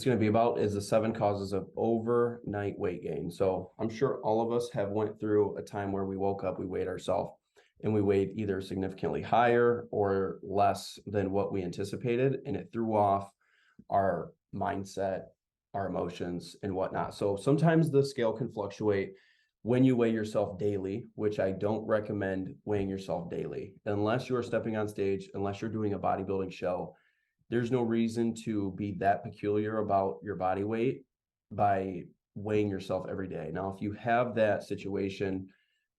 It's going to be about is the 7 causes of overnight weight gain. So I'm sure all of us have went through a time where we woke up, we weighed ourselves, and we weighed either significantly higher or less than what we anticipated, and it threw off our mindset, our emotions, and whatnot. So sometimes the scale can fluctuate when you weigh yourself daily, which I don't recommend weighing yourself daily unless you're stepping on stage, unless you're doing a bodybuilding show. There's no reason to be that peculiar about your body weight by weighing yourself every day. Now, if you have that situation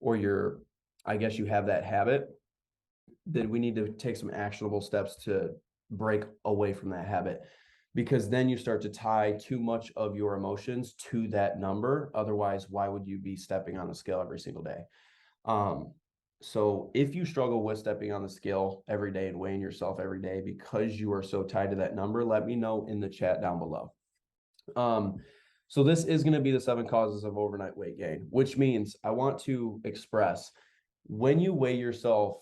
or I guess you have that habit, then we need to take some actionable steps to break away from that habit, because then you start to tie too much of your emotions to that number. Otherwise, why would you be stepping on the scale every single day? Um, so if you struggle with stepping on the scale every day and weighing yourself every day because you are so tied to that number, let me know in the chat down below. Um, so this is going to be the 7 causes of overnight weight gain, which means I want to express when you weigh yourself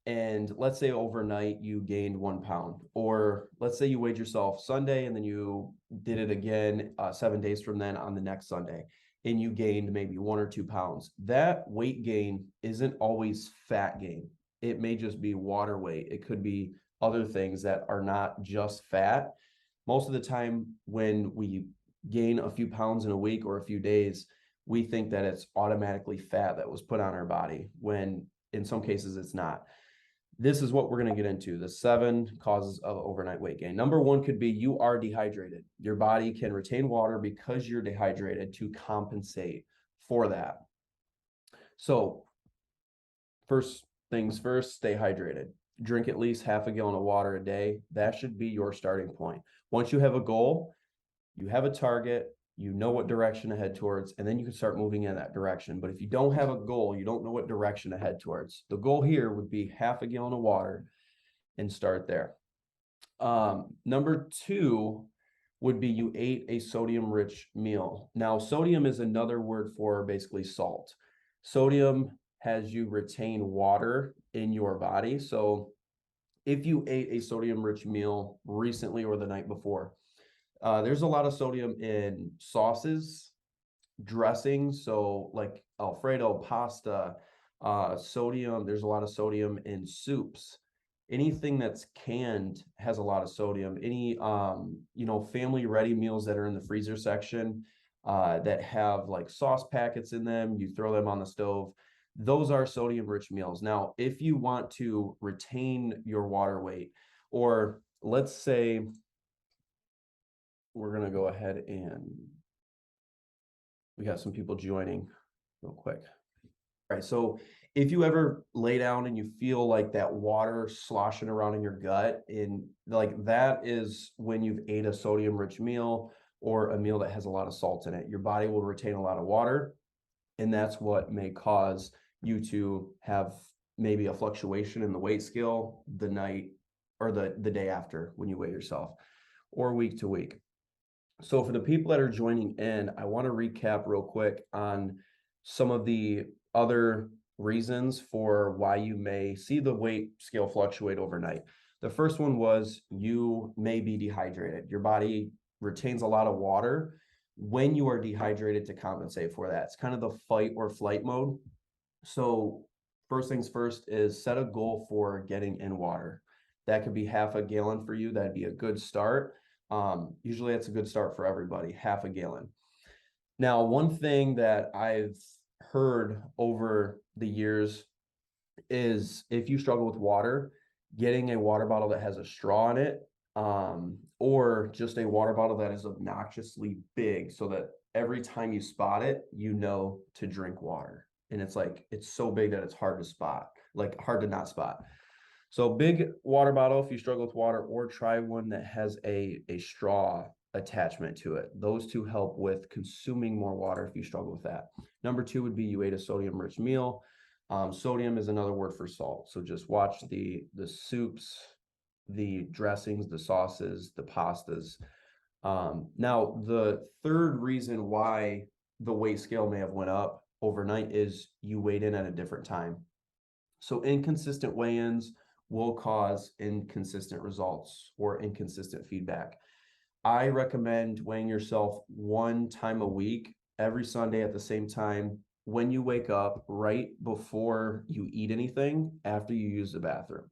and let's say overnight you gained 1 pound, or let's say you weighed yourself Sunday and then you did it again 7 days from then on the next Sunday, and you gained maybe 1 or 2 pounds. That weight gain isn't always fat gain. It may just be water weight. It could be other things that are not just fat. Most of the time, when we gain a few pounds in a week or a few days, we think that it's automatically fat that was put on our body, when in some cases it's not. This is what we're going to get into, the 7 causes of overnight weight gain. Number one could be you are dehydrated. Your body can retain water because you're dehydrated to compensate for that. So first things first, stay hydrated. Drink at least half a gallon of water a day. That should be your starting point. Once you have a goal, you have a target, you know what direction to head towards, and then you can start moving in that direction. But if you don't have a goal, you don't know what direction to head towards. The goal here would be half a gallon of water and start there. Number two would be you ate a sodium rich meal. Now, sodium is another word for basically salt. Sodium has you retain water in your body. So if you ate a sodium rich meal recently or the night before, there's a lot of sodium in sauces, dressings, so like Alfredo pasta, sodium. There's a lot of sodium in soups. Anything that's canned has a lot of sodium. Any family ready meals that are in the freezer section, that have like sauce packets in them, you throw them on the stove. Those are sodium rich meals. Now, if you want to retain your water weight, or let's say we're going to go ahead and we got some people joining real quick. All right. So if you ever lay down and you feel like that water sloshing around in your gut, and like that is when you've ate a sodium rich meal or a meal that has a lot of salt in it. Your body will retain a lot of water, and that's what may cause you to have maybe a fluctuation in the weight scale the night or the day after when you weigh yourself, or week to week. So for the people that are joining in, I want to recap real quick on some of the other reasons for why you may see the weight scale fluctuate overnight. The first one was you may be dehydrated. Your body retains a lot of water when you are dehydrated to compensate for that. It's kind of the fight or flight mode. So first things first is set a goal for getting in water. That could be half a gallon for you. That'd be a good start. Usually that's a good start for everybody, half a gallon. Now, one thing that I've heard over the years is if you struggle with water, getting a water bottle that has a straw in it, or just a water bottle that is obnoxiously big so that every time you spot it, you know to drink water. And it's like, it's so big that it's hard to spot, like hard to not spot. So big water bottle if you struggle with water, or try one that has a straw attachment to it. Those two help with consuming more water if you struggle with that. Number two would be you ate a sodium rich meal. Sodium is another word for salt. So just watch the soups, the dressings, the sauces, the pastas. Now, the third reason why the weight scale may have went up overnight is you weighed in at a different time. So inconsistent weigh-ins will cause inconsistent results or inconsistent feedback. I recommend weighing yourself one time a week, every Sunday at the same time, when you wake up, right before you eat anything, after you use the bathroom.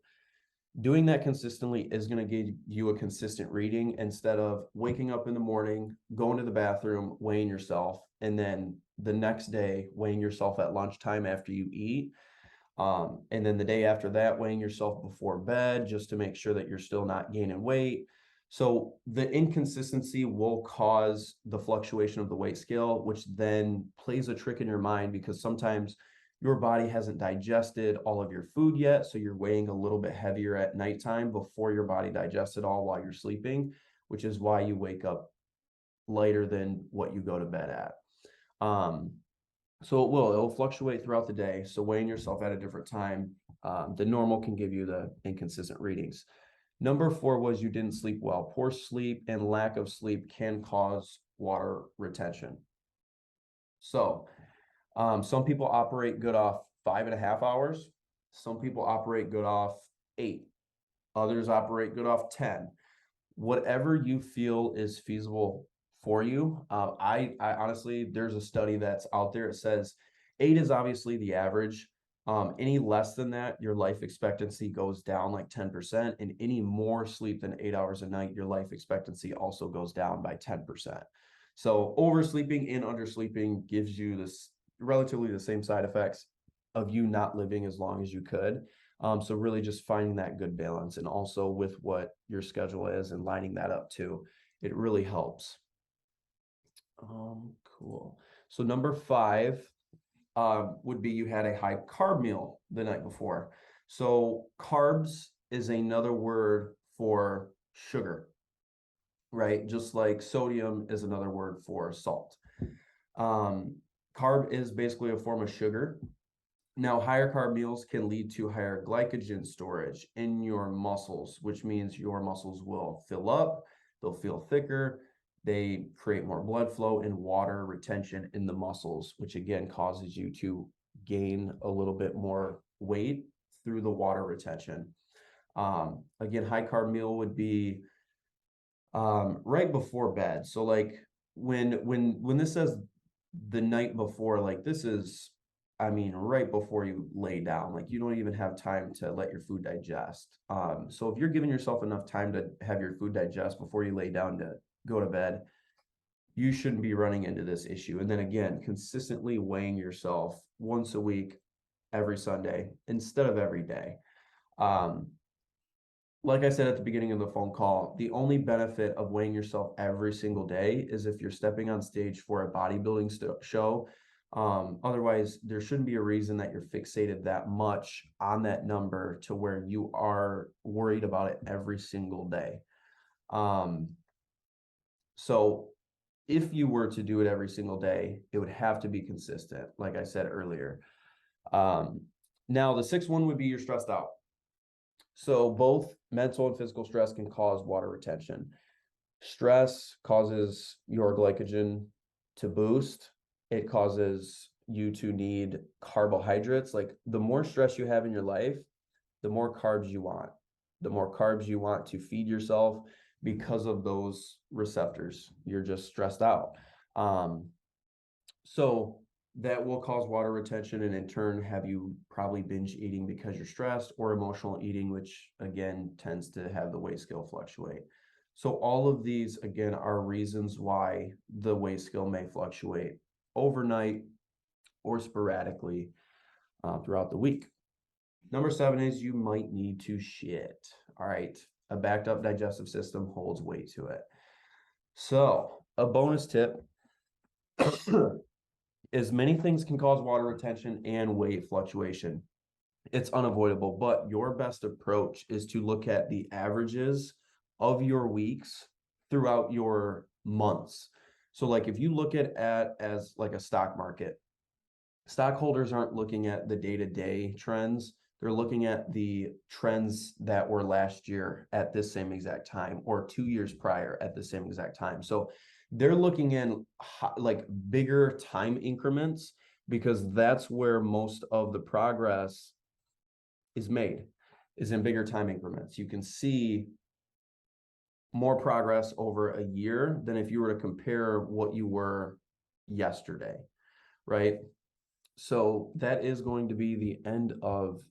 Doing that consistently is going to give you a consistent reading instead of waking up in the morning, going to the bathroom, weighing yourself, and then the next day weighing yourself at lunchtime after you eat. And then the day after that, weighing yourself before bed just to make sure that you're still not gaining weight. So the inconsistency will cause the fluctuation of the weight scale, which then plays a trick in your mind because sometimes your body hasn't digested all of your food yet. So you're weighing a little bit heavier at nighttime before your body digests it all while you're sleeping, which is why you wake up later than what you go to bed at. So it'll fluctuate throughout the day. So weighing yourself at a different time, the normal can give you the inconsistent readings. Number 4 was you didn't sleep well. Poor sleep and lack of sleep can cause water retention. So some people operate good off 5.5 hours. Some people operate good off 8. Others operate good off 10. Whatever you feel is feasible for you. I honestly, there's a study that's out there. It says 8 is obviously the average. Any less than that, your life expectancy goes down like 10%, and any more sleep than 8 hours a night, your life expectancy also goes down by 10%. So oversleeping and undersleeping gives you this relatively the same side effects of you not living as long as you could. So really just finding that good balance, and also with what your schedule is and lining that up too, it really helps. Cool. So number 5 would be you had a high carb meal the night before. So carbs is another word for sugar, right? Just like sodium is another word for salt. Carb is basically a form of sugar. Now, higher carb meals can lead to higher glycogen storage in your muscles, which means your muscles will fill up, they'll feel thicker, they create more blood flow and water retention in the muscles, which again causes you to gain a little bit more weight through the water retention. Again, high carb meal would be right before bed. So like when this says the night before, like this is, I mean, right before you lay down, like you don't even have time to let your food digest. So if you're giving yourself enough time to have your food digest before you lay down to go to bed, you shouldn't be running into this issue. And then again, consistently weighing yourself once a week, every Sunday, instead of every day. Like I said at the beginning of the phone call, the only benefit of weighing yourself every single day is if you're stepping on stage for a bodybuilding show. Otherwise, there shouldn't be a reason that you're fixated that much on that number to where you are worried about it every single day. So if you were to do it every single day, it would have to be consistent, like I said earlier. Now, the 6th one would be you're stressed out. So both mental and physical stress can cause water retention. Stress causes your glycogen to boost. It causes you to need carbohydrates. Like the more stress you have in your life, the more carbs you want. The more carbs you want to feed yourself because of those receptors. You're just stressed out. So that will cause water retention, and in turn have you probably binge eating because you're stressed, or emotional eating, which again tends to have the weight scale fluctuate. So all of these again are reasons why the weight scale may fluctuate overnight or sporadically throughout the week. Number 7 is you might need to shit. All right, a backed up digestive system holds weight to it. So a bonus tip is many things can cause water retention and weight fluctuation. It's unavoidable, but your best approach is to look at the averages of your weeks throughout your months. So like if you look at as like a stock market, stockholders aren't looking at the day-to-day trends. They're looking at the trends that were last year at this same exact time, or 2 years prior at the same exact time. So they're looking in like bigger time increments, because that's where most of the progress is made, is in bigger time increments. You can see more progress over a year than if you were to compare what you were yesterday, right? So that is going to be the end of